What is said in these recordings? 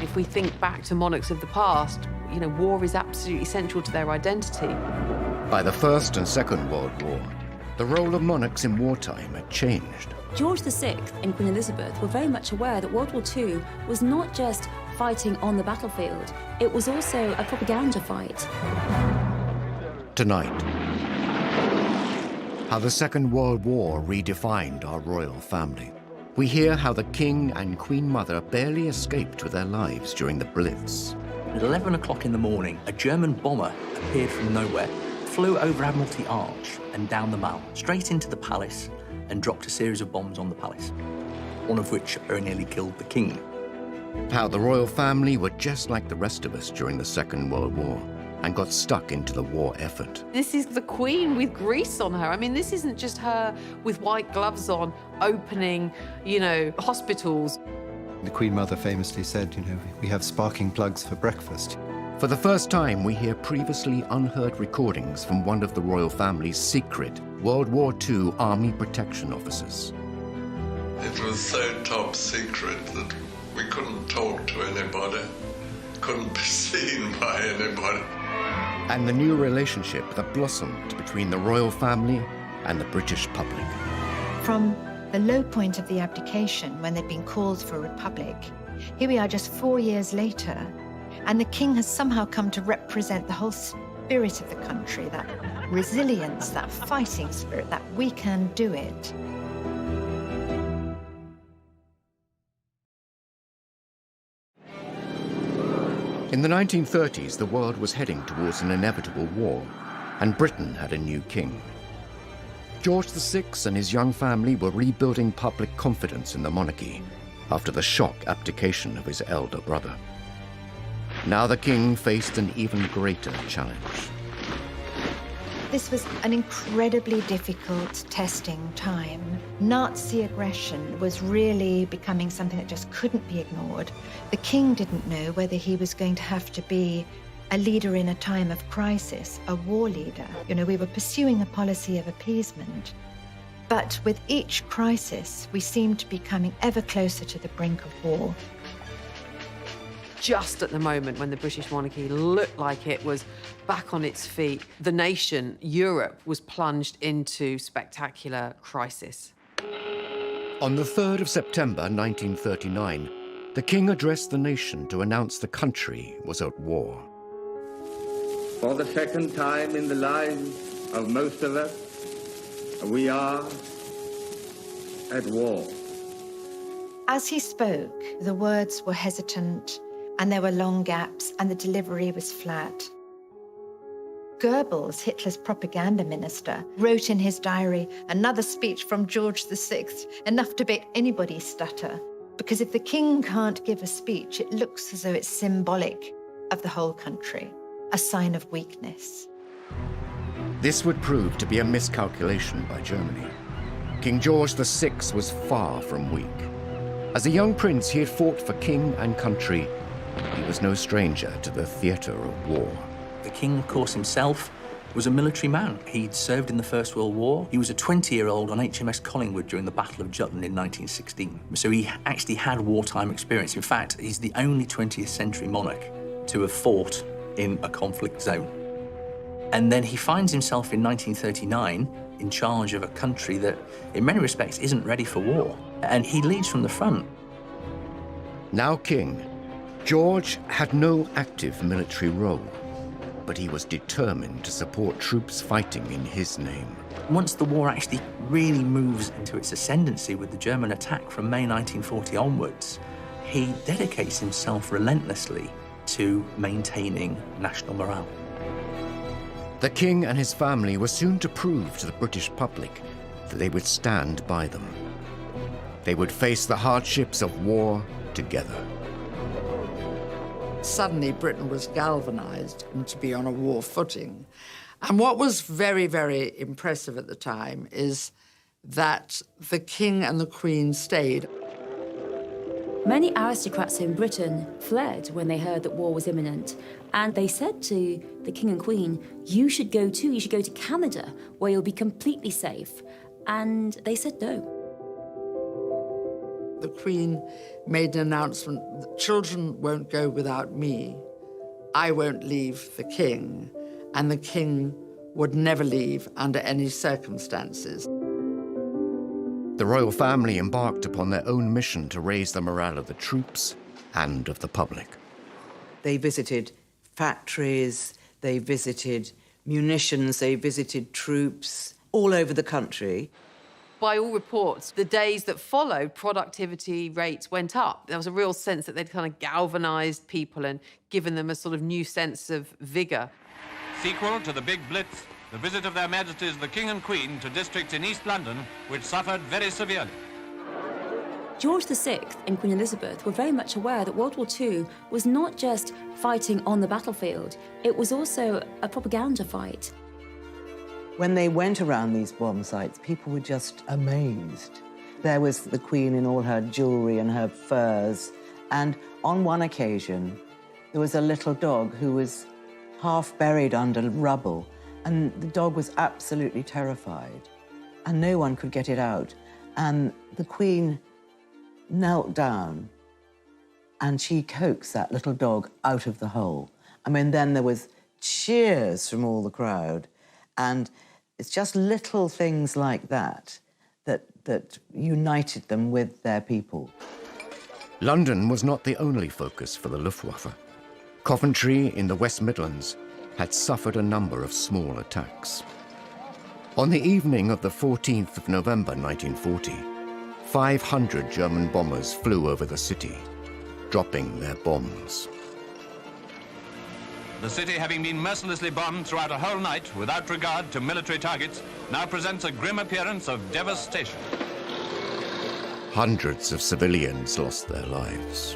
If we think back to monarchs of the past, you know, war is absolutely central to their identity. By the First and Second World War, the role of monarchs in wartime had changed. George VI and Queen Elizabeth were very much aware that World War II was not just fighting on the battlefield, it was also a propaganda fight. Tonight, how the Second World War redefined our royal family. We hear how the King and Queen Mother barely escaped with their lives during the Blitz. At 11 o'clock in the morning, a German bomber appeared from nowhere, flew over Admiralty Arch and down the Mall, straight into the palace, and dropped a series of bombs on the palace, one of which very nearly killed the King. How the royal family were just like the rest of us during the Second World War and got stuck into the war effort. This is the Queen with grease on her. I mean, this isn't just her with white gloves on, opening, you know, hospitals. The Queen Mother famously said, you know, we have sparking plugs for breakfast. For the first time, we hear previously unheard recordings from one of the royal family's secret World War II Army protection officers. It was so top secret that we couldn't talk to anybody, couldn't be seen by anybody. And the new relationship that blossomed between the royal family and the British public. From the low point of the abdication, when they'd been called for a republic, here we are just 4 years later, and the king has somehow come to represent the whole spirit of the country, that resilience, that fighting spirit, that we can do it. In the 1930s, the world was heading towards an inevitable war, and Britain had a new king. George VI and his young family were rebuilding public confidence in the monarchy after the shock abdication of his elder brother. Now the king faced an even greater challenge. This was an incredibly difficult testing time. Nazi aggression was really becoming something that just couldn't be ignored. The king didn't know whether he was going to have to be a leader in a time of crisis, a war leader. You know, we were pursuing a policy of appeasement. But with each crisis, we seemed to be coming ever closer to the brink of war. Just at the moment when the British monarchy looked like it was back on its feet, the nation, Europe, was plunged into spectacular crisis. On the 3rd of September 1939, the king addressed the nation to announce the country was at war. For the second time in the lives of most of us, we are at war. As he spoke, the words were hesitant, and there were long gaps, and the delivery was flat. Goebbels, Hitler's propaganda minister, wrote in his diary, "Another speech from George VI, enough to make anybody stutter. Because if the king can't give a speech, it looks as though it's symbolic of the whole country, a sign of weakness." This would prove to be a miscalculation by Germany. King George VI was far from weak. As a young prince, he had fought for king and country. He was no stranger to the theatre of war. The king, of course, himself was a military man. He'd served in the First World War. He was a 20-year-old on HMS Collingwood during the Battle of Jutland in 1916. So he actually had wartime experience. In fact, he's the only 20th century monarch to have fought in a conflict zone. And then he finds himself in 1939 in charge of a country that, in many respects, isn't ready for war. And he leads from the front. Now king, George had no active military role, but he was determined to support troops fighting in his name. Once the war actually really moves into its ascendancy with the German attack from May 1940 onwards, he dedicates himself relentlessly to maintaining national morale. The king and his family were soon to prove to the British public that they would stand by them. They would face the hardships of war together. Suddenly, Britain was galvanized to be on a war footing. And what was very, very impressive at the time is that the king and the queen stayed. Many aristocrats in Britain fled when they heard that war was imminent. And they said to the king and queen, you should go too, you should go to Canada, where you'll be completely safe. And they said no. The Queen made an announcement that children won't go without me. I won't leave the King, and the King would never leave under any circumstances. The royal family embarked upon their own mission to raise the morale of the troops and of the public. They visited factories, they visited munitions, they visited troops all over the country. By all reports, the days that followed, productivity rates went up. There was a real sense that they'd kind of galvanised people and given them a sort of new sense of vigour. Sequel to the Big Blitz, the visit of Their Majesties the King and Queen to districts in East London which suffered very severely. George VI and Queen Elizabeth were very much aware that World War II was not just fighting on the battlefield, it was also a propaganda fight. When they went around these bomb sites, people were just amazed. There was the Queen in all her jewellery and her furs, and on one occasion, there was a little dog who was half buried under rubble, and the dog was absolutely terrified, and no one could get it out. And the Queen knelt down, and she coaxed that little dog out of the hole. I mean, then there was cheers from all the crowd, and it's just little things like that that united them with their people. London was not the only focus for the Luftwaffe. Coventry in the West Midlands had suffered a number of small attacks. On the evening of the 14th of November 1940, 500 German bombers flew over the city, dropping their bombs. The city, having been mercilessly bombed throughout a whole night without regard to military targets, now presents a grim appearance of devastation. Hundreds of civilians lost their lives.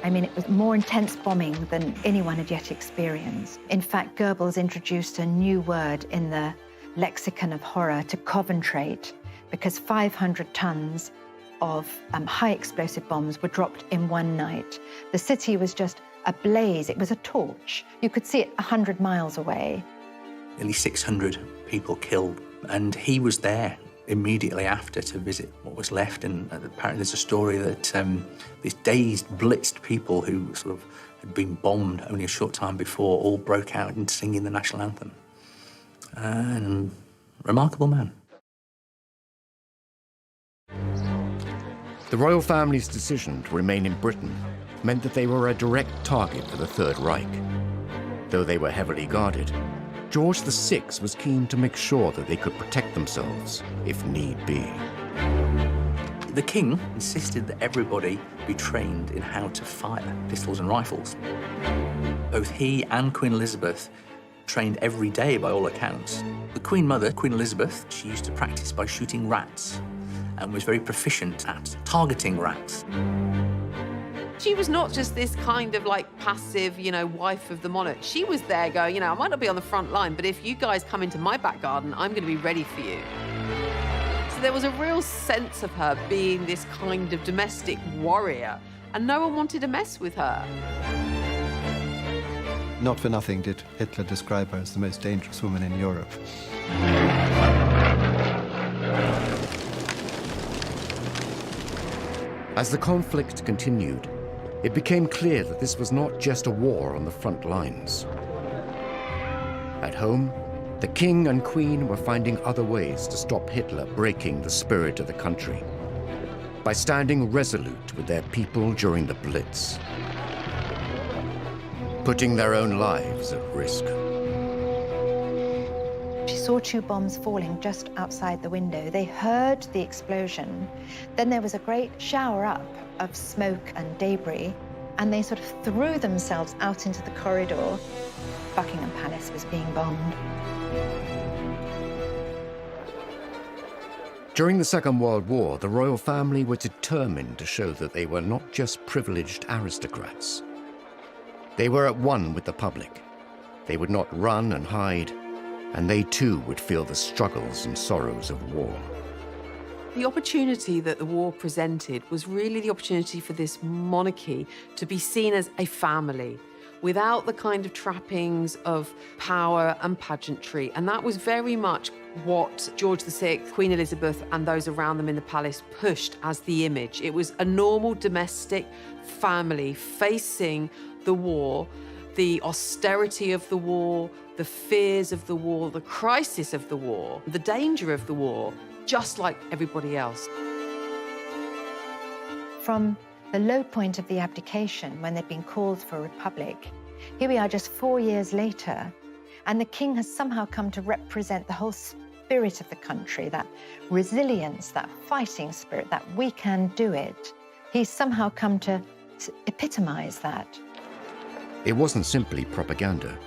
I mean, it was more intense bombing than anyone had yet experienced. In fact, Goebbels introduced a new word in the lexicon of horror to Coventrate, because 500 tons of high explosive bombs were dropped in one night. The city was just ablaze. It was a torch. You could see it 100 miles away. Nearly 600 people killed, and he was there immediately after to visit what was left. And apparently there's a story that these dazed, blitzed people who sort of had been bombed only a short time before all broke out in singing the national anthem. And remarkable man. The royal family's decision to remain in Britain meant that they were a direct target for the Third Reich. Though they were heavily guarded, George VI was keen to make sure that they could protect themselves if need be. The King insisted that everybody be trained in how to fire pistols and rifles. Both he and Queen Elizabeth trained every day by all accounts. The Queen Mother, Queen Elizabeth, she used to practice by shooting rats and was very proficient at targeting rats. She was not just this kind of like passive, wife of the monarch. She was there going, I might not be on the front line, but if you guys come into my back garden, I'm going to be ready for you. So there was a real sense of her being this kind of domestic warrior, and no one wanted to mess with her. Not for nothing did Hitler describe her as the most dangerous woman in Europe. As the conflict continued, it became clear that this was not just a war on the front lines. At home, the King and Queen were finding other ways to stop Hitler breaking the spirit of the country by standing resolute with their people during the Blitz, putting their own lives at risk. She saw 2 bombs falling just outside the window. They heard the explosion. Then there was a great shower up of smoke and debris, and they sort of threw themselves out into the corridor. Buckingham Palace was being bombed. During the Second World War, the royal family were determined to show that they were not just privileged aristocrats. They were at one with the public. They would not run and hide, and they too would feel the struggles and sorrows of war. The opportunity that the war presented was really the opportunity for this monarchy to be seen as a family, without the kind of trappings of power and pageantry. And that was very much what George VI, Queen Elizabeth, and those around them in the palace pushed as the image. It was a normal domestic family facing the war, the austerity of the war, the fears of the war, the crisis of the war, the danger of the war, just like everybody else. From the low point of the abdication, when they'd been called for a republic, here we are just 4 years later, and the king has somehow come to represent the whole spirit of the country, that resilience, that fighting spirit, that we can do it. He's somehow come to epitomize that. It wasn't simply propaganda.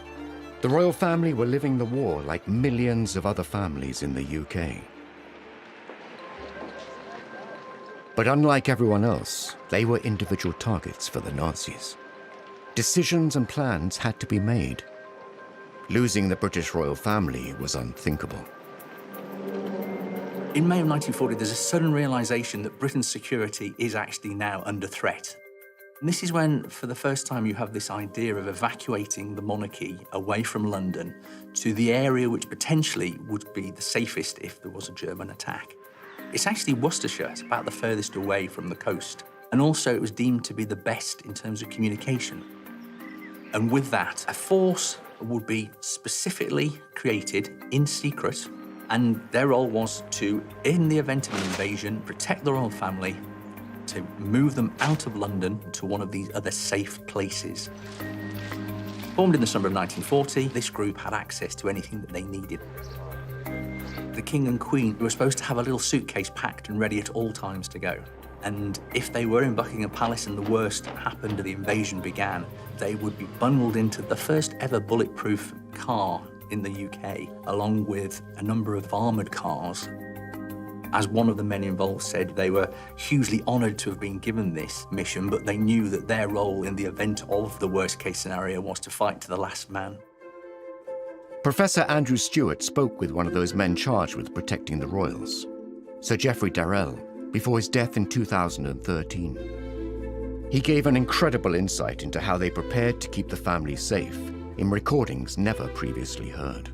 The royal family were living the war like millions of other families in the UK. But unlike everyone else, they were individual targets for the Nazis. Decisions and plans had to be made. Losing the British royal family was unthinkable. In May of 1940, there's a sudden realization that Britain's security is actually now under threat. And this is when, for the first time, you have this idea of evacuating the monarchy away from London to the area which potentially would be the safest if there was a German attack. It's actually Worcestershire, it's about the furthest away from the coast. And also it was deemed to be the best in terms of communication. And with that, a force would be specifically created in secret, and their role was to, in the event of an invasion, protect the royal family, to move them out of London to one of these other safe places. Formed in the summer of 1940, this group had access to anything that they needed. The King and Queen were supposed to have a little suitcase packed and ready at all times to go. And if they were in Buckingham Palace and the worst happened, the invasion began, they would be bundled into the first ever bulletproof car in the UK, along with a number of armoured cars. As one of the men involved said, they were hugely honoured to have been given this mission, but they knew that their role in the event of the worst-case scenario was to fight to the last man. Professor Andrew Stewart spoke with one of those men charged with protecting the royals, Sir Geoffrey Darrell, before his death in 2013. He gave an incredible insight into how they prepared to keep the family safe in recordings never previously heard.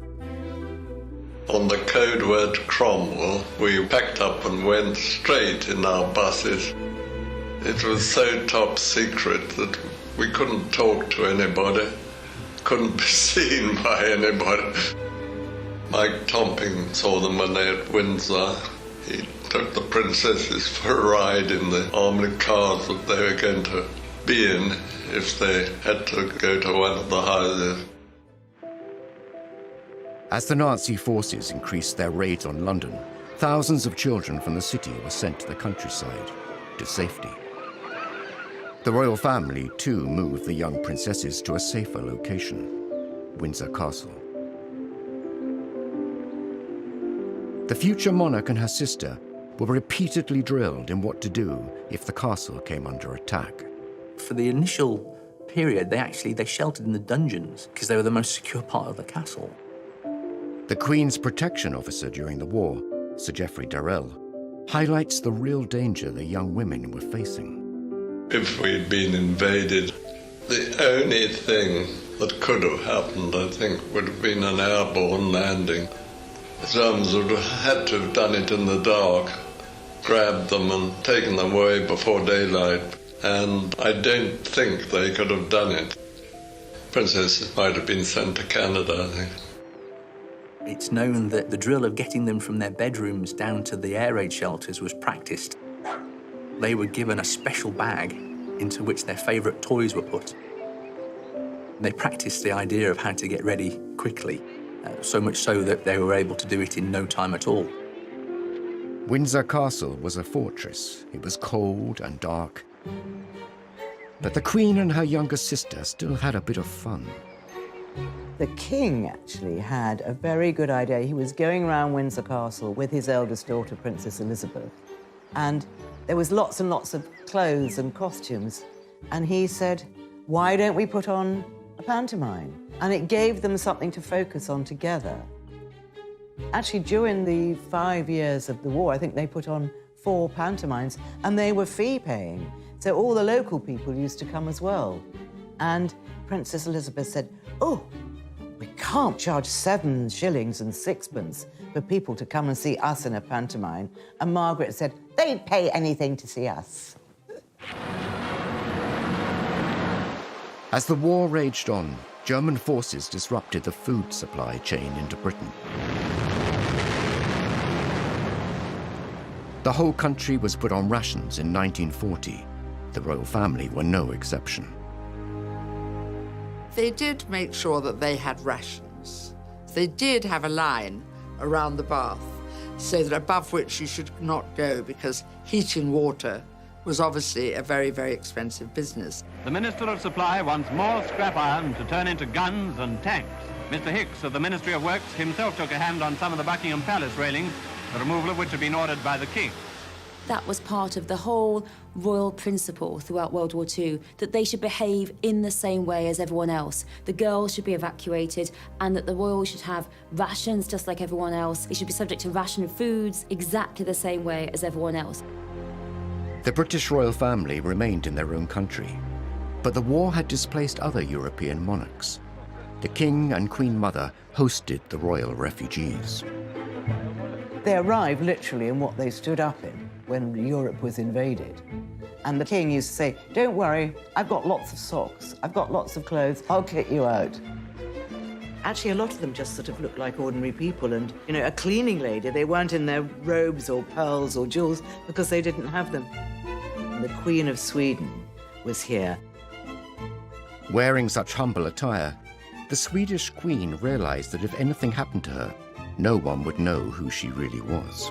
On the code word Cromwell, we packed up and went straight in our buses. It was so top secret that we couldn't talk to anybody, couldn't be seen by anybody. Mike Tomping saw them when they were at Windsor. He took the princesses for a ride in the armoured cars that they were going to be in if they had to go to one of the houses. As the Nazi forces increased their raids on London, thousands of children from the city were sent to the countryside, to safety. The royal family, too, moved the young princesses to a safer location, Windsor Castle. The future monarch and her sister were repeatedly drilled in what to do if the castle came under attack. For the initial period, they sheltered in the dungeons because they were the most secure part of the castle. The Queen's protection officer during the war, Sir Geoffrey Darrell, highlights the real danger the young women were facing. If we'd been invaded, the only thing that could have happened, I think, would have been an airborne landing. The Germans would have had to have done it in the dark, grabbed them and taken them away before daylight, and I don't think they could have done it. Princesses might have been sent to Canada, I think. It's known that the drill of getting them from their bedrooms down to the air raid shelters was practiced. They were given a special bag into which their favourite toys were put. They practiced the idea of how to get ready quickly, so much so that they were able to do it in no time at all. Windsor Castle was a fortress. It was cold and dark. But the Queen and her younger sister still had a bit of fun. The king actually had a very good idea. He was going around Windsor Castle with his eldest daughter, Princess Elizabeth, and there was lots and lots of clothes and costumes. And he said, why don't we put on a pantomime? And it gave them something to focus on together. Actually, during the 5 years of the war, I think they put on 4 pantomimes, and they were fee-paying. So all the local people used to come as well. And Princess Elizabeth said, oh, we can't charge 7 shillings and 6pence for people to come and see us in a pantomime. And Margaret said, they'd pay anything to see us. As the war raged on, German forces disrupted the food supply chain into Britain. The whole country was put on rations in 1940. The royal family were no exception. They did make sure that they had rations. They did have a line around the bath so that above which you should not go, because heating water was obviously a very, very expensive business. The Minister of Supply wants more scrap iron to turn into guns and tanks. Mr. Hicks of the Ministry of Works himself took a hand on some of the Buckingham Palace railings, the removal of which had been ordered by the King. That was part of the whole royal principle throughout World War II, that they should behave in the same way as everyone else. The girls should be evacuated, and that the royals should have rations just like everyone else. They should be subject to ration foods exactly the same way as everyone else. The British royal family remained in their own country, but the war had displaced other European monarchs. The King and Queen Mother hosted the royal refugees. They arrived literally in what they stood up in when Europe was invaded. And the King used to say, don't worry, I've got lots of socks, I've got lots of clothes, I'll get you out. Actually, a lot of them just sort of looked like ordinary people, and, you know, a cleaning lady, they weren't in their robes or pearls or jewels because they didn't have them. And the Queen of Sweden was here. Wearing such humble attire, the Swedish queen realized that if anything happened to her, no one would know who she really was.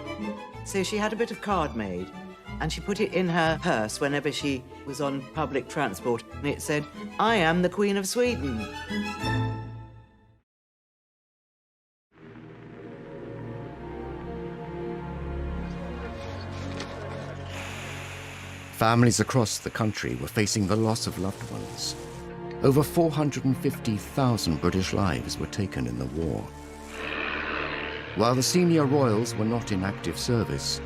So she had a bit of card made, and she put it in her purse whenever she was on public transport, and it said, I am the Queen of Sweden. Families across the country were facing the loss of loved ones. Over 450,000 British lives were taken in the war. While the senior royals were not in active service,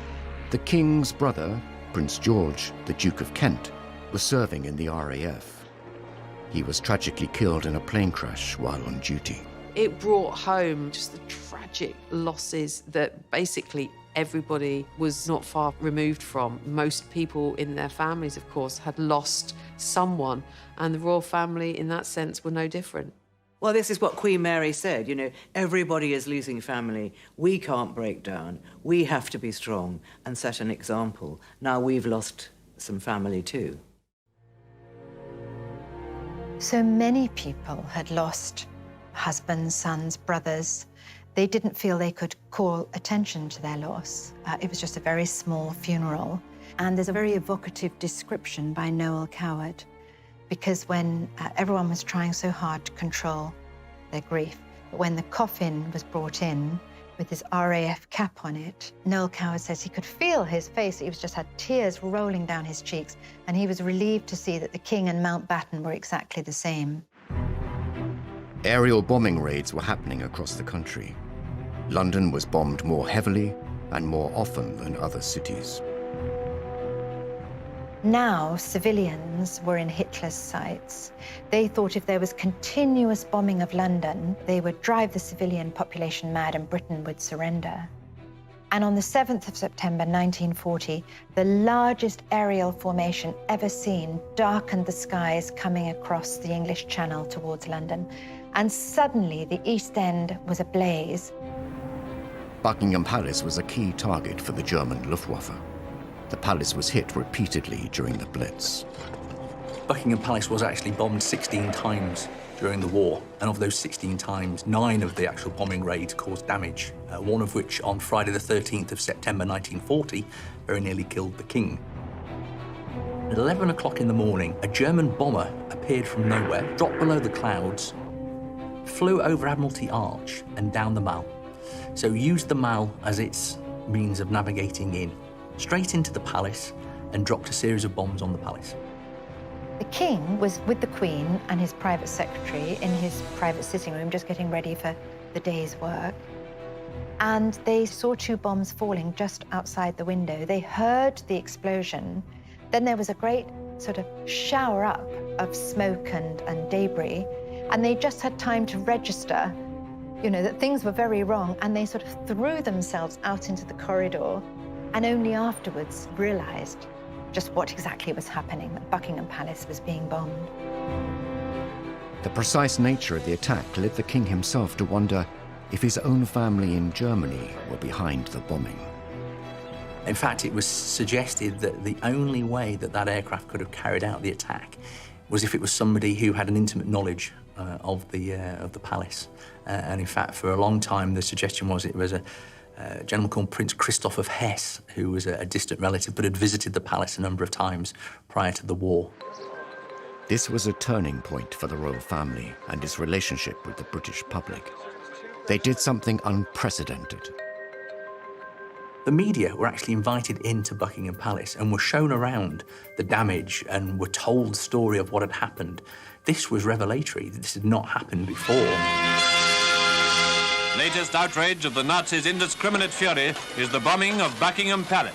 the King's brother, Prince George, the Duke of Kent, was serving in the RAF. He was tragically killed in a plane crash while on duty. It brought home just the tragic losses that basically everybody was not far removed from. Most people in their families, of course, had lost someone, and the royal family, in that sense, were no different. Well, this is what Queen Mary said, you know, everybody is losing family. We can't break down. We have to be strong and set an example. Now we've lost some family too. So many people had lost husbands, sons, brothers. They didn't feel they could call attention to their loss. It was just a very small funeral. And there's a very evocative description by Noel Coward, because when everyone was trying so hard to control their grief, but when the coffin was brought in with his RAF cap on it, Noel Coward says he could feel his face. He just had tears rolling down his cheeks, and he was relieved to see that the King and Mountbatten were exactly the same. Aerial bombing raids were happening across the country. London was bombed more heavily and more often than other cities. Now, civilians were in Hitler's sights. They thought if there was continuous bombing of London, they would drive the civilian population mad and Britain would surrender. And on the 7th of September 1940, the largest aerial formation ever seen darkened the skies coming across the English Channel towards London. And suddenly, the East End was ablaze. Buckingham Palace was a key target for the German Luftwaffe. The palace was hit repeatedly during the Blitz. Buckingham Palace was actually bombed 16 times during the war, and of those 16 times, 9 of the actual bombing raids caused damage, one of which on Friday the 13th of September 1940 very nearly killed the King. At 11 o'clock in the morning, a German bomber appeared from nowhere, dropped below the clouds, flew over Admiralty Arch and down the Mall. So used the Mall as its means of navigating in, straight into the palace, and dropped a series of bombs on the palace. The King was with the Queen and his private secretary in his private sitting room, just getting ready for the day's work. And they saw 2 bombs falling just outside the window. They heard the explosion. Then there was a great sort of shower up of smoke and debris, and they just had time to register, you know, that things were very wrong, and they sort of threw themselves out into the corridor, and only afterwards realized just what exactly was happening, that Buckingham Palace was being bombed. The precise nature of the attack led the king himself to wonder if his own family in Germany were behind the bombing. In fact, it was suggested that the only way that that aircraft could have carried out the attack was if it was somebody who had an intimate knowledge of the palace. And in fact, for a long time, the suggestion was it was a gentleman called Prince Christoph of Hesse, who was a distant relative but had visited the palace a number of times prior to the war. This was a turning point for the royal family and its relationship with the British public. They did something unprecedented. The media were actually invited into Buckingham Palace and were shown around the damage and were told the story of what had happened. This was revelatory. This had not happened before. Latest outrage of the Nazis' indiscriminate fury is the bombing of Buckingham Palace.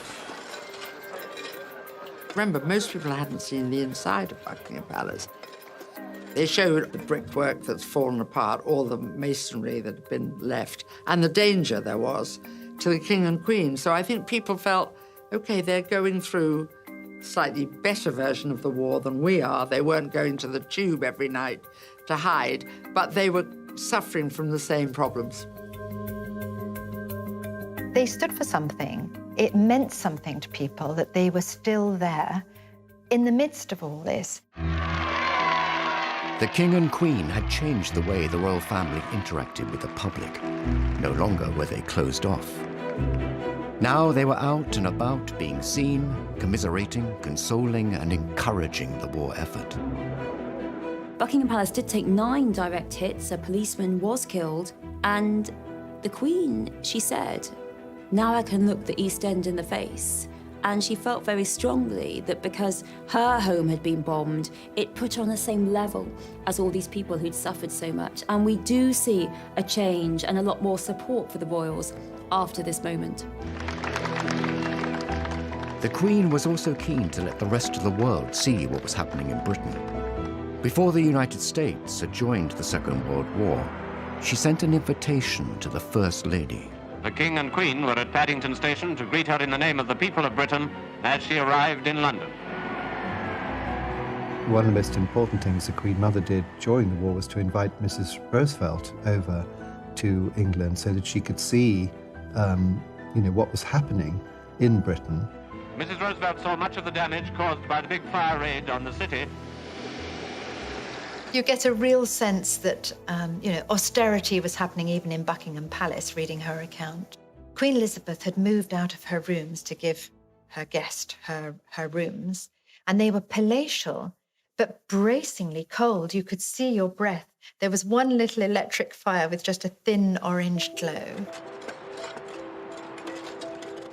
Remember, most people hadn't seen the inside of Buckingham Palace. They showed the brickwork that's fallen apart, all the masonry that had been left, and the danger there was to the king and queen. So I think people felt, okay, they're going through a slightly better version of the war than we are. They weren't going to the tube every night to hide, but they were suffering from the same problems. They stood for something. It meant something to people that they were still there in the midst of all this. The king and queen had changed the way the royal family interacted with the public. No longer were they closed off. Now they were out and about, being seen, commiserating, consoling, and encouraging the war effort. Buckingham Palace did take 9 direct hits, a policeman was killed, and the Queen, she said, "Now I can look the East End in the face." And she felt very strongly that because her home had been bombed, it put her on the same level as all these people who'd suffered so much. And we do see a change and a lot more support for the royals after this moment. The Queen was also keen to let the rest of the world see what was happening in Britain. Before the United States had joined the Second World War, she sent an invitation to the First Lady. The King and Queen were at Paddington Station to greet her in the name of the people of Britain as she arrived in London. One of the most important things the Queen Mother did during the war was to invite Mrs. Roosevelt over to England so that she could see, what was happening in Britain. Mrs. Roosevelt saw much of the damage caused by the big fire raid on the city. You get a real sense that, austerity was happening even in Buckingham Palace, reading her account. Queen Elizabeth had moved out of her rooms to give her guest her rooms, and they were palatial, but bracingly cold. You could see your breath. There was one little electric fire with just a thin orange glow.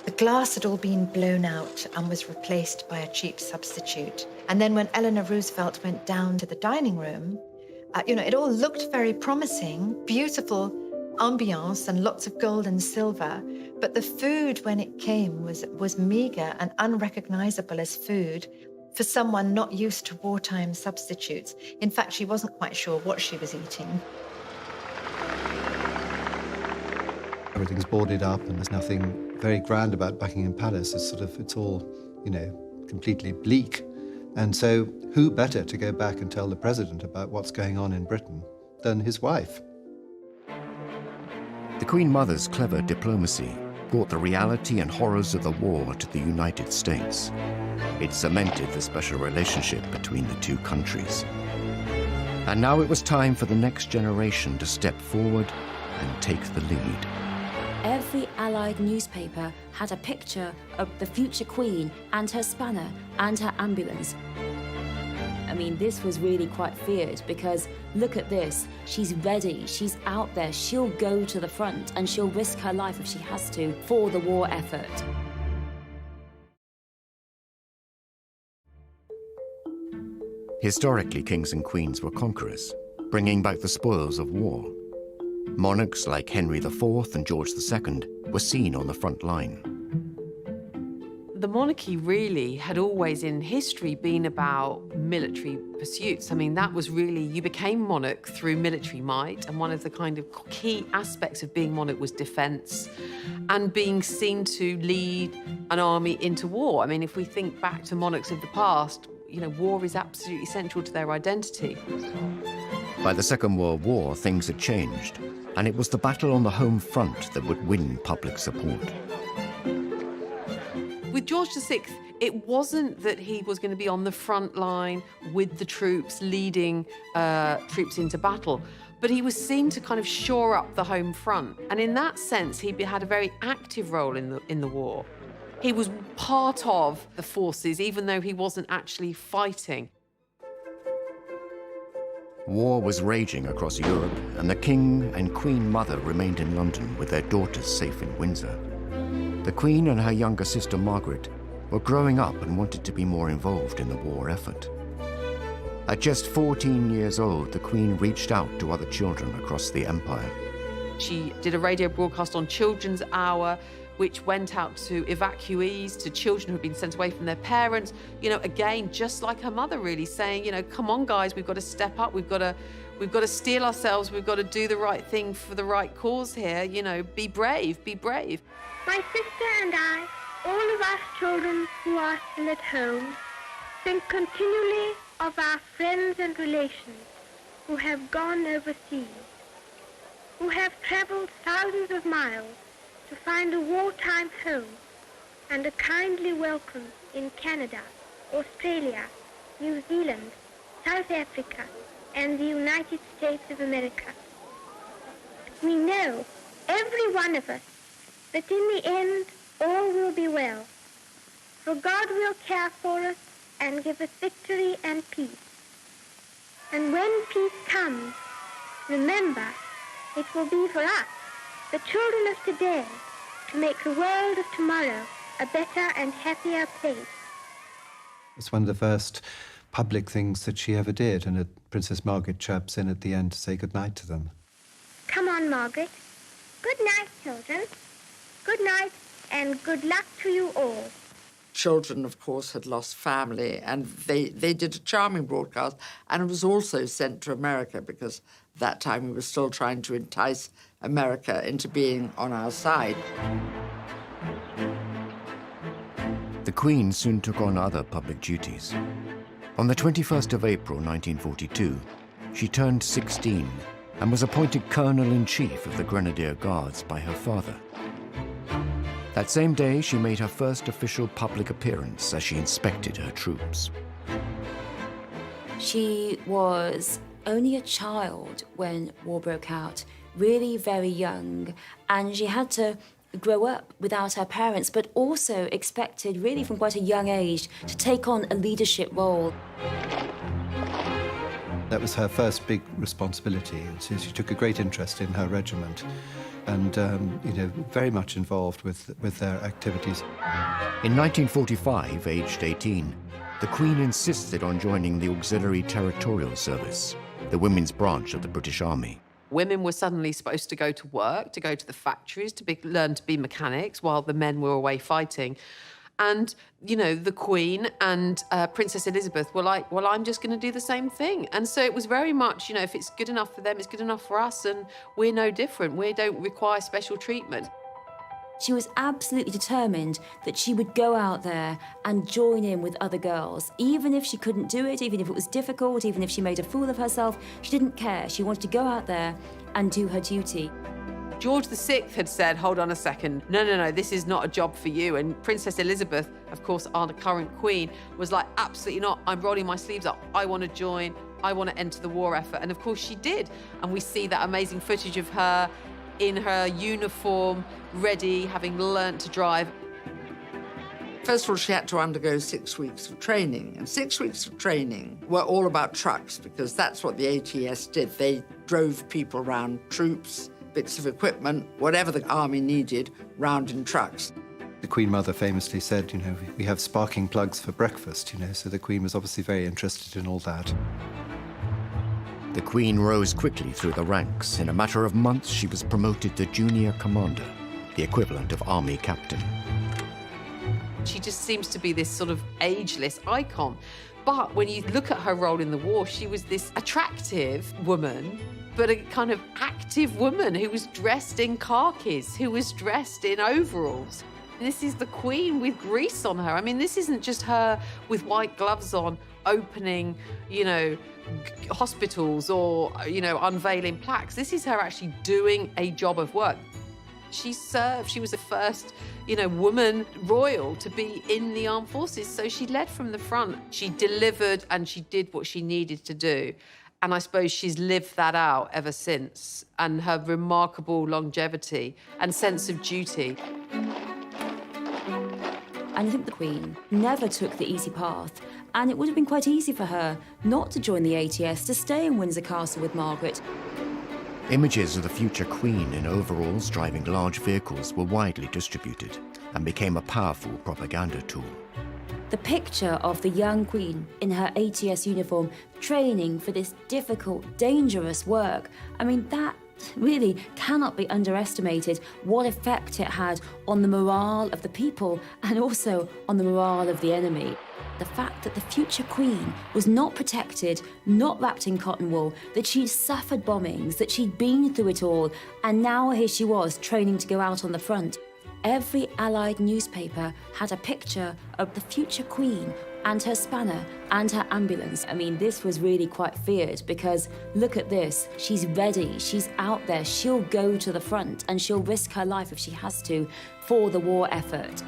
The glass had all been blown out and was replaced by a cheap substitute. And then when Eleanor Roosevelt went down to the dining room, it all looked very promising, beautiful ambiance and lots of gold and silver. But the food, when it came, was meager and unrecognizable as food for someone not used to wartime substitutes. In fact, she wasn't quite sure what she was eating. Everything's boarded up and there's nothing very grand about Buckingham Palace. It's all, completely bleak. And so who better to go back and tell the president about what's going on in Britain than his wife? The Queen Mother's clever diplomacy brought the reality and horrors of the war to the United States. It cemented the special relationship between the two countries. And now it was time for the next generation to step forward and take the lead. Every Allied newspaper had a picture of the future Queen and her spanner and her ambulance. I mean, this was really quite feared because look at this. She's ready, she's out there, she'll go to the front and she'll risk her life if she has to for the war effort. Historically, kings and queens were conquerors, bringing back the spoils of war. Monarchs like Henry IV and George II were seen on the front line. the monarchy really had always in history been about military pursuits. I mean, that was really, you became monarch through military might, and one of the kind of key aspects of being monarch was defense and being seen to lead an army into war. I mean, if we think back to monarchs of the past, you know, war is absolutely central to their identity. By the Second World War, things had changed, and it was the battle on the home front that would win public support. With George VI, it wasn't that he was going to be on the front line with the troops, leading troops into battle, but he was seen to kind of shore up the home front. And in that sense, he had a very active role in the war. He was part of the forces, even though he wasn't actually fighting. War was raging across Europe, and the King and Queen Mother remained in London with their daughters safe in Windsor. The Queen and her younger sister Margaret were growing up and wanted to be more involved in the war effort. At just 14 years old, the Queen reached out to other children across the empire. She did a radio broadcast on Children's Hour, which went out to evacuees, to children who had been sent away from their parents. You know, again, just like her mother, really saying, you know, come on, guys, we've got to step up. We've got to steel ourselves. We've got to do the right thing for the right cause here. You know, be brave, be brave. My sister and I, all of us children who are still at home, think continually of our friends and relations who have gone overseas, who have traveled thousands of miles to find a wartime home and a kindly welcome in Canada, Australia, New Zealand, South Africa, and the United States of America. We know, every one of us, that in the end all will be well, for God will care for us and give us victory and peace. And when peace comes, remember, it will be for us, the children of today, to make the world of tomorrow a better and happier place. It's one of the first public things that she ever did, and Princess Margaret chirps in at the end to say goodnight to them. Come on, Margaret. Good night, children. Good night, and good luck to you all. Children, of course, had lost family, and they did a charming broadcast, and it was also sent to America, because that time we were still trying to entice America into being on our side. The Queen soon took on other public duties. On the 21st of April 1942, she turned 16 and was appointed Colonel-in-Chief of the Grenadier Guards by her father. That same day, she made her first official public appearance as she inspected her troops. She was only a child when war broke out, really very young, and she had to grow up without her parents, but also expected, really from quite a young age, to take on a leadership role. That was her first big responsibility, and so she took a great interest in her regiment and, very much involved with their activities. In 1945, aged 18, the Queen insisted on joining the Auxiliary Territorial Service, the women's branch of the British Army. Women were suddenly supposed to go to work, to go to the factories, to learn to be mechanics while the men were away fighting. And, you know, the Queen and Princess Elizabeth were like, well, I'm just going to do the same thing. And so it was very much, you know, if it's good enough for them, it's good enough for us, and we're no different. We don't require special treatment. She was absolutely determined that she would go out there and join in with other girls. Even if she couldn't do it, even if it was difficult, even if she made a fool of herself, she didn't care. She wanted to go out there and do her duty. George VI had said, hold on a second, no, this is not a job for you. And Princess Elizabeth, of course, our current queen, was like, absolutely not. I'm rolling my sleeves up. I want to join. I want to enter the war effort. And of course she did. And we see that amazing footage of her in her uniform, ready, having learnt to drive. First of all, she had to undergo 6 weeks of training, and 6 weeks of training were all about trucks, because that's what the ATS did. They drove people around, troops, bits of equipment, whatever the army needed, round in trucks. The Queen Mother famously said, we have sparking plugs for breakfast, so the Queen was obviously very interested in all that. The Queen rose quickly through the ranks. In a matter of months, she was promoted to junior commander, the equivalent of army captain. She just seems to be this sort of ageless icon. But when you look at her role in the war, she was this attractive woman, but a kind of active woman who was dressed in khakis, who was dressed in overalls. This is the Queen with grease on her. I mean, this isn't just her with white gloves on, opening, hospitals or, unveiling plaques. This is her actually doing a job of work. She served. She was the first, woman royal to be in the armed forces. So she led from the front. She delivered and she did what she needed to do. And I suppose she's lived that out ever since. And her remarkable longevity and sense of duty. And I think the Queen never took the easy path. And it would have been quite easy for her not to join the ATS, to stay in Windsor Castle with Margaret. Images of the future Queen in overalls driving large vehicles were widely distributed and became a powerful propaganda tool. The picture of the young Queen in her ATS uniform training for this difficult, dangerous work, I mean, that really cannot be underestimated, what effect it had on the morale of the people and also on the morale of the enemy. The fact that the future Queen was not protected, not wrapped in cotton wool, that she'd suffered bombings, that she'd been through it all, and now here she was training to go out on the front. Every Allied newspaper had a picture of the future Queen and her spanner and her ambulance. I mean, this was really quite feared because look at this. She's ready. She's out there. She'll go to the front and she'll risk her life if she has to for the war effort.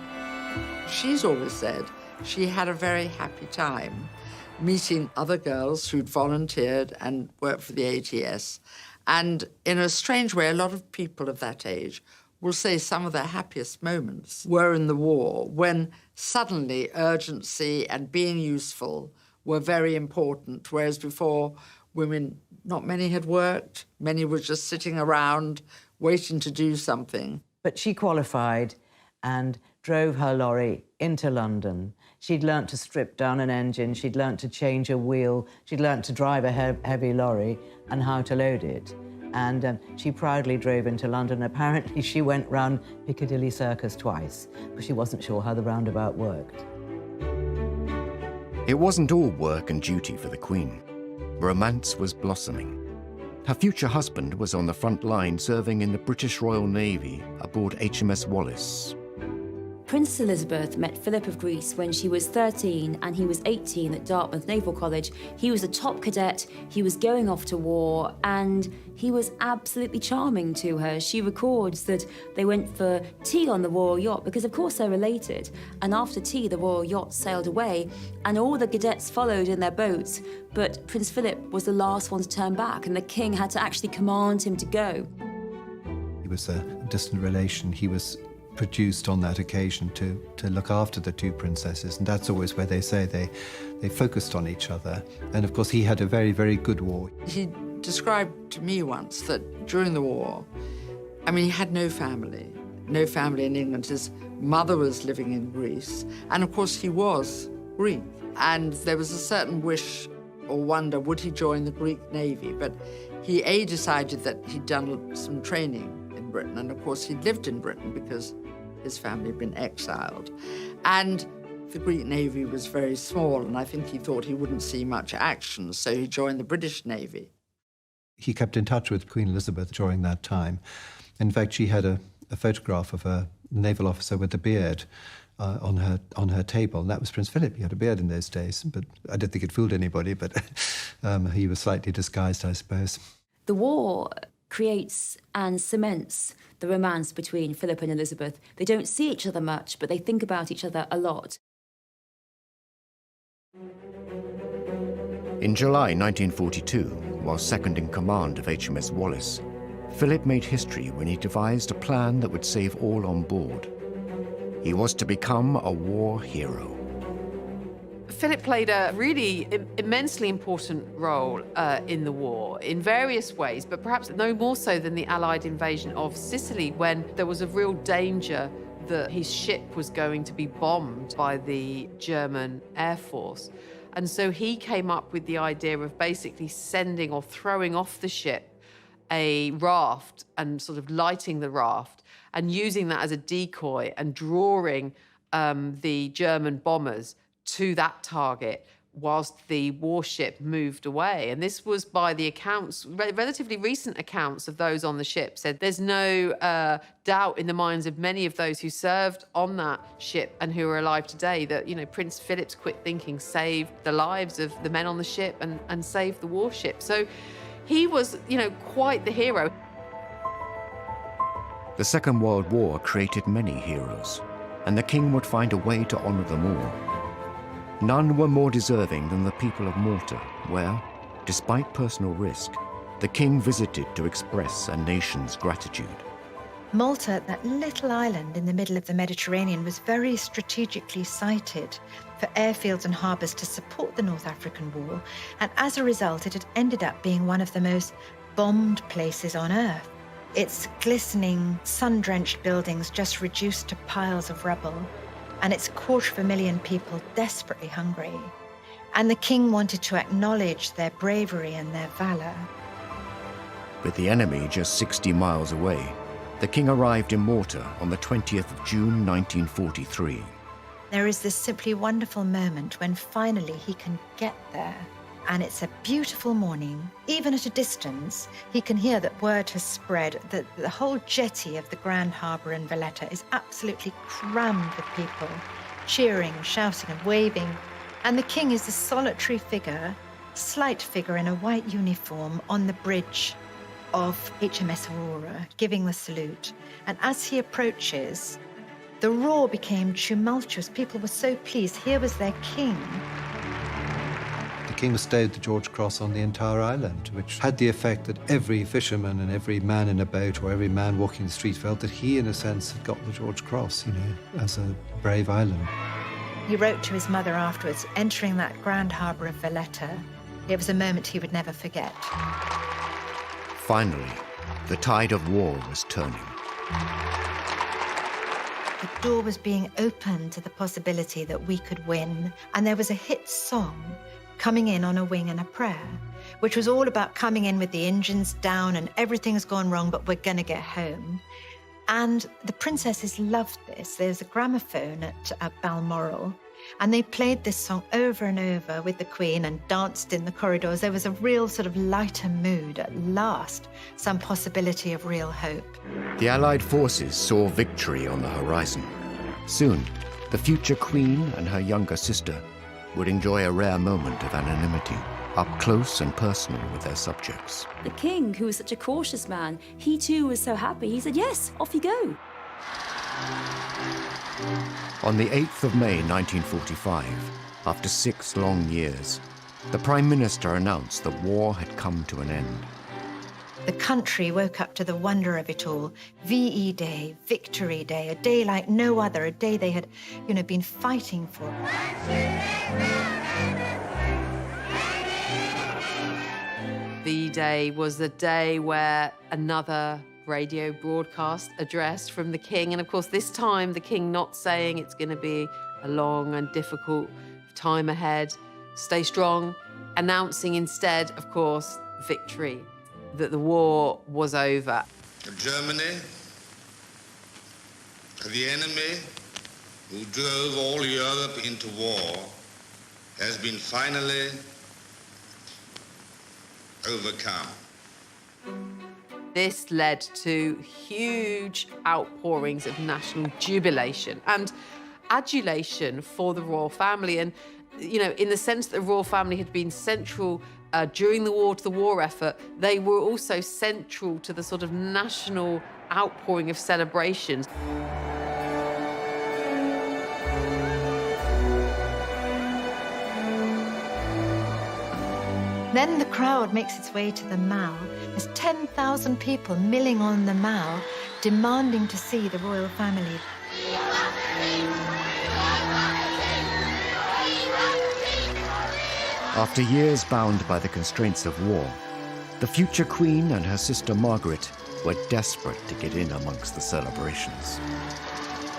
She's always said she had a very happy time meeting other girls who'd volunteered and worked for the ATS. And in a strange way, a lot of people of that age will say some of their happiest moments were in the war, when suddenly urgency and being useful were very important, whereas before women, not many had worked, many were just sitting around waiting to do something. But she qualified and drove her lorry into London. She'd learnt to strip down an engine, she'd learnt to change a wheel, she'd learnt to drive a heavy lorry and how to load it. And she proudly drove into London. Apparently, she went round Piccadilly Circus twice, but she wasn't sure how the roundabout worked. It wasn't all work and duty for the Queen. Romance was blossoming. Her future husband was on the front line serving in the British Royal Navy aboard HMS Wallace. Princess Elizabeth met Philip of Greece when she was 13 and he was 18 at Dartmouth Naval College. He was a top cadet, he was going off to war, and he was absolutely charming to her. She records that they went for tea on the royal yacht because, of course, they're related. And after tea, the royal yacht sailed away and all the cadets followed in their boats. But Prince Philip was the last one to turn back and the king had to actually command him to go. He was a distant relation. He was produced on that occasion to look after the two princesses, and that's always where they say they focused on each other. And of course he had a very, very good war. He described to me once that during the war, I mean, he had no family in England. His mother was living in Greece, and of course he was Greek. And there was a certain wish or wonder, would he join the Greek Navy? But he decided that he'd done some training in Britain, and of course he'd lived in Britain because his family had been exiled. And the Greek Navy was very small, and I think he thought he wouldn't see much action, so he joined the British Navy. He kept in touch with Queen Elizabeth during that time. In fact, she had a photograph of a naval officer with a beard on her table, and that was Prince Philip. He had a beard in those days, but I don't think it fooled anybody, but he was slightly disguised, I suppose. The war creates and cements the romance between Philip and Elizabeth. They don't see each other much, but they think about each other a lot. In July 1942, while second in command of HMS Wallace, Philip made history when he devised a plan that would save all on board. He was to become a war hero. Philip played a really immensely important role in the war in various ways, but perhaps no more so than the Allied invasion of Sicily, when there was a real danger that his ship was going to be bombed by the German Air Force. And so he came up with the idea of basically sending or throwing off the ship a raft and sort of lighting the raft and using that as a decoy and drawing the German bombers to that target whilst the warship moved away. And this was by the accounts, relatively recent accounts of those on the ship, said there's no doubt in the minds of many of those who served on that ship and who are alive today that, you know, Prince Philip's quick thinking saved the lives of the men on the ship and saved the warship. So he was, you know, quite the hero. The Second World War created many heroes, and the king would find a way to honor them all. None were more deserving than the people of Malta, where, despite personal risk, the king visited to express a nation's gratitude. Malta, that little island in the middle of the Mediterranean, was very strategically sited for airfields and harbours to support the North African War, and as a result, it had ended up being one of the most bombed places on earth. Its glistening, sun-drenched buildings just reduced to piles of rubble, and its 250,000 people desperately hungry. And the king wanted to acknowledge their bravery and their valor. With the enemy just 60 miles away, the king arrived in Malta on the 20th of June 1943. There is this simply wonderful moment when finally he can get there. And it's a beautiful morning. Even at a distance, he can hear that word has spread that the whole jetty of the Grand Harbour in Valletta is absolutely crammed with people, cheering, shouting and waving. And the king is a solitary figure, slight figure in a white uniform on the bridge of HMS Aurora, giving the salute. And as he approaches, the roar became tumultuous. People were so pleased. Here was their king. The king bestowed the George Cross on the entire island, which had the effect that every fisherman and every man in a boat or every man walking the street felt that he, in a sense, had got the George Cross, you know, as a brave island. He wrote to his mother afterwards, entering that Grand Harbour of Valletta. It was a moment he would never forget. Finally, the tide of war was turning. The door was being opened to the possibility that we could win, and there was a hit song, Coming In on a Wing and a Prayer, which was all about coming in with the engines down and everything's gone wrong, but we're gonna get home. And the princesses loved this. There's a gramophone at Balmoral, and they played this song over and over with the Queen and danced in the corridors. There was a real sort of lighter mood at last, some possibility of real hope. The Allied forces saw victory on the horizon. Soon, the future Queen and her younger sister would enjoy a rare moment of anonymity, up close and personal with their subjects. The king, who was such a cautious man, he too was so happy. He said, yes, off you go. On the 8th of May 1945, after 6 long years, the Prime Minister announced that war had come to an end. The country woke up to the wonder of it all. VE Day, Victory Day, a day like no other, a day they had, been fighting for. VE Day was the day where another radio broadcast address from the king, and of course this time the king not saying it's going to be a long and difficult time ahead, stay strong, announcing instead, of course, victory, that the war was over. Germany, the enemy who drove all Europe into war, has been finally overcome. This led to huge outpourings of national jubilation and adulation for the royal family. And, in the sense that the royal family had been central during the war to the war effort, they were also central to the sort of national outpouring of celebrations. Then the crowd makes its way to the Mall. There's 10,000 people milling on the Mall, demanding to see the royal family. After years bound by the constraints of war, the future Queen and her sister Margaret were desperate to get in amongst the celebrations.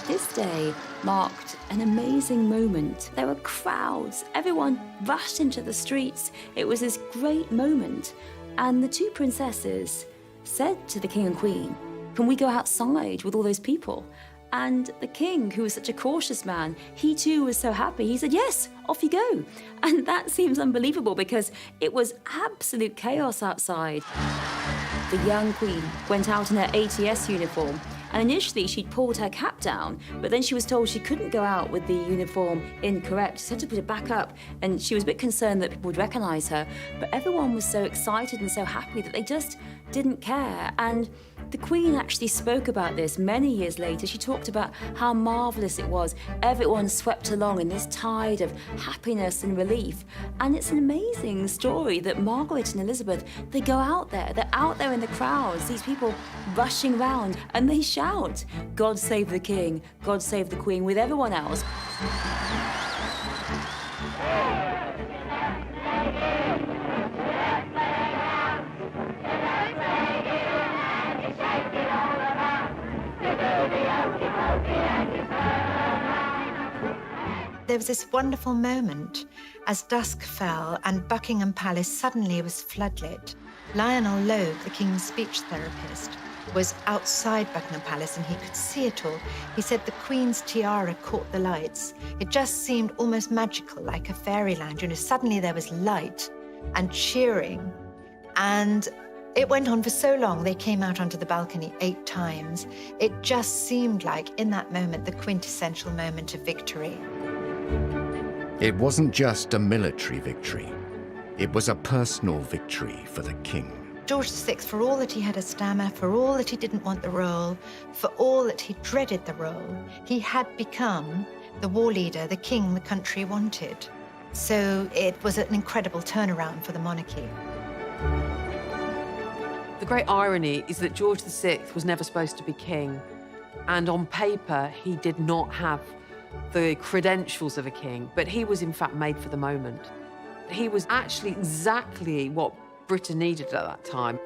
This day marked an amazing moment. There were crowds, everyone rushed into the streets. It was this great moment. And the two princesses said to the king and queen, can we go outside with all those people? And the king, who was such a cautious man, he too was so happy. He said, yes, off you go. And that seems unbelievable because it was absolute chaos outside. The young queen went out in her ATS uniform, and initially she'd pulled her cap down, but then she was told she couldn't go out with the uniform incorrect. She had to put it back up, and she was a bit concerned that people would recognize her. But everyone was so excited and so happy that they just didn't care. And the Queen actually spoke about this many years later. She talked about how marvellous it was. Everyone swept along in this tide of happiness and relief. And it's an amazing story that Margaret and Elizabeth, they go out there. They're out there in the crowds, these people rushing round, and they shout, God save the King, God save the Queen, with everyone else. There was this wonderful moment as dusk fell and Buckingham Palace suddenly was floodlit. Lionel Logue, the King's speech therapist, was outside Buckingham Palace and he could see it all. He said the Queen's tiara caught the lights. It just seemed almost magical, like a fairyland. You know, suddenly there was light and cheering. And it went on for so long. They came out onto the balcony 8 times. It just seemed like, in that moment, the quintessential moment of victory. It wasn't just a military victory. It was a personal victory for the king. George VI, for all that he had a stammer, for all that he didn't want the role, for all that he dreaded the role, he had become the war leader, the king the country wanted. So it was an incredible turnaround for the monarchy. The great irony is that George VI was never supposed to be king. And on paper, he did not have the credentials of a king, but he was in fact made for the moment. He was actually exactly what Britain needed at that time.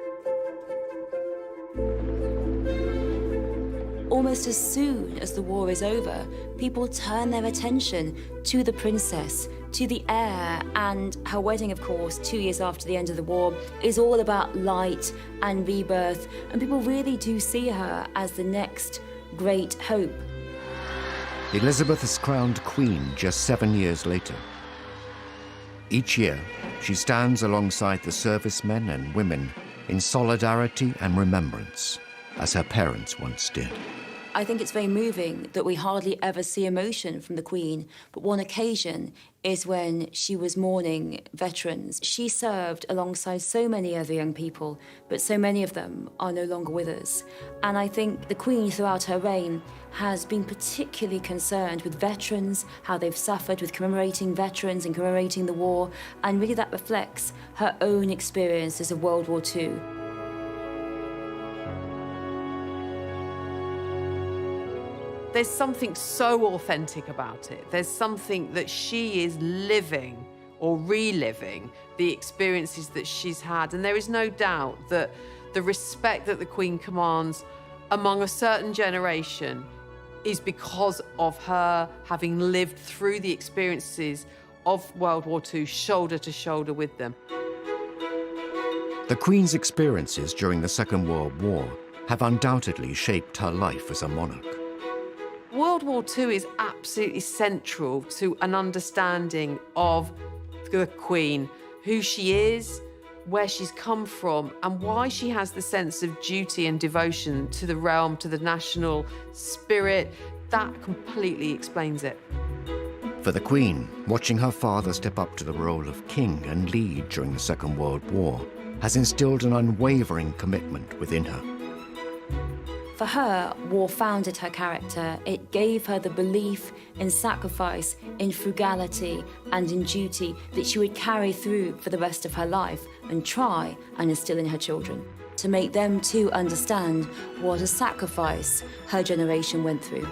Almost as soon as the war is over, people turn their attention to the princess, to the heir, and her wedding, of course, 2 years after the end of the war, is all about light and rebirth, and people really do see her as the next great hope. Elizabeth is crowned queen just 7 years later. Each year, she stands alongside the servicemen and women in solidarity and remembrance, as her parents once did. I think it's very moving that we hardly ever see emotion from the Queen, but one occasion is when she was mourning veterans. She served alongside so many other young people, but so many of them are no longer with us. And I think the Queen, throughout her reign, has been particularly concerned with veterans, how they've suffered, with commemorating veterans and commemorating the war, and really that reflects her own experiences of World War II. There's something so authentic about it. There's something that she is living or reliving the experiences that she's had. And there is no doubt that the respect that the Queen commands among a certain generation is because of her having lived through the experiences of World War II shoulder to shoulder with them. The Queen's experiences during the Second World War have undoubtedly shaped her life as a monarch. World War II is absolutely central to an understanding of the Queen, who she is, where she's come from, and why she has the sense of duty and devotion to the realm, to the national spirit. That completely explains it. For the Queen, watching her father step up to the role of king and lead during the Second World War has instilled an unwavering commitment within her. For her, war founded her character. It gave her the belief in sacrifice, in frugality, and in duty that she would carry through for the rest of her life and try and instill in her children, to make them too understand what a sacrifice her generation went through.